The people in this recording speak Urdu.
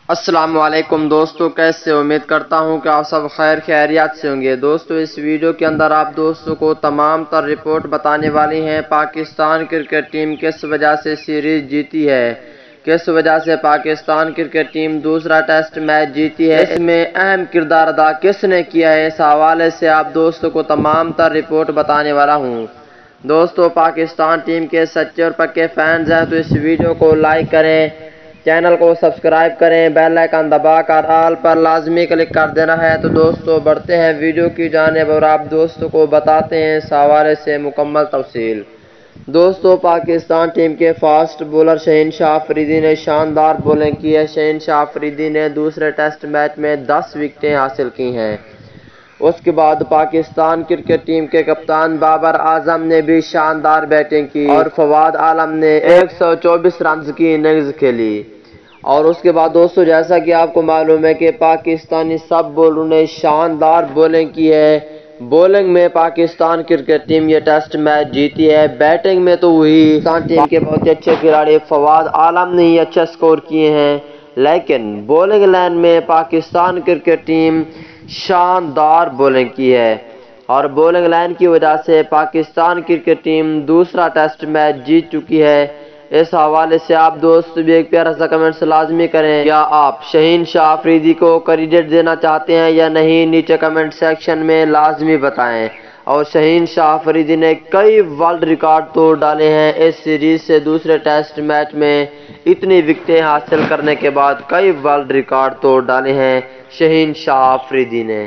السلام علیکم دوستو، کیسے امید کرتا ہوں کہ آپ سب خیر خیریات سے ہوں گے۔ دوستو اس ویڈیو کے اندر آپ دوستوں کو تمام تر رپورٹ بتانے والی ہیں پاکستان کرکٹ ٹیم کس وجہ سے سیریز جیتی ہے، کس وجہ سے پاکستان کرکٹ ٹیم دوسرا ٹیسٹ میچ جیتی ہے، اس میں اہم کردار ادا کس نے کیا ہے، اس حوالے سے آپ دوستوں کو تمام تر رپورٹ بتانے والا ہوں۔ دوستو پاکستان ٹیم کے سچے اور پکے فینز ہیں تو اس ویڈیو کو لائک کریں، چینل کو سبسکرائب کریں، بیل آئیکن دبا کر آل پر لازمی کلک کر دینا ہے۔ تو دوستو بڑھتے ہیں ویڈیو کی جانب اور آپ دوستوں کو بتاتے ہیں اس حوالے سے مکمل تفصیل۔ دوستو پاکستان ٹیم کے فاسٹ بولر شاہین آفریدی نے شاندار بولنگ کی ہے۔ شاہین آفریدی نے دوسرے ٹیسٹ میچ میں 10 وکٹیں حاصل کی ہیں۔ اس کے بعد پاکستان کرکٹ ٹیم کے کپتان بابر اعظم نے بھی شاندار بیٹنگ کی اور فواد عالم نے 124 رنز کی اننگز کھیلی۔ اور اس کے بعد دوستو جیسا کہ آپ کو معلوم ہے کہ پاکستانی سب بولروں نے شاندار بولنگ کی ہے۔ بولنگ میں پاکستان کرکٹ ٹیم یہ ٹیسٹ میچ جیتی ہے۔ بیٹنگ میں تو وہی پاکستان ٹیم کے بہت اچھے کھلاڑی فواد عالم نے ہی اچھا سکور کیے ہیں، لیکن بولنگ لائن میں پاکستان کرکٹ ٹیم شاندار بولنگ کی ہے اور بولنگ لائن کی وجہ سے پاکستان کرکٹ ٹیم دوسرا ٹیسٹ میچ جیت چکی ہے۔ اس حوالے سے آپ دوست بھی ایک پیارا سا کمنٹس لازمی کریں، کیا آپ شاہین آفریدی کو کریڈٹ دینا چاہتے ہیں یا نہیں، نیچے کمنٹ سیکشن میں لازمی بتائیں۔ اور شاہین آفریدی نے کئی ورلڈ ریکارڈ توڑ ڈالے ہیں اس سیریز سے، دوسرے ٹیسٹ میچ میں اتنی وکٹیں حاصل کرنے کے بعد کئی ورلڈ ریکارڈ توڑ ڈالے ہیں شاہین آفریدی نے۔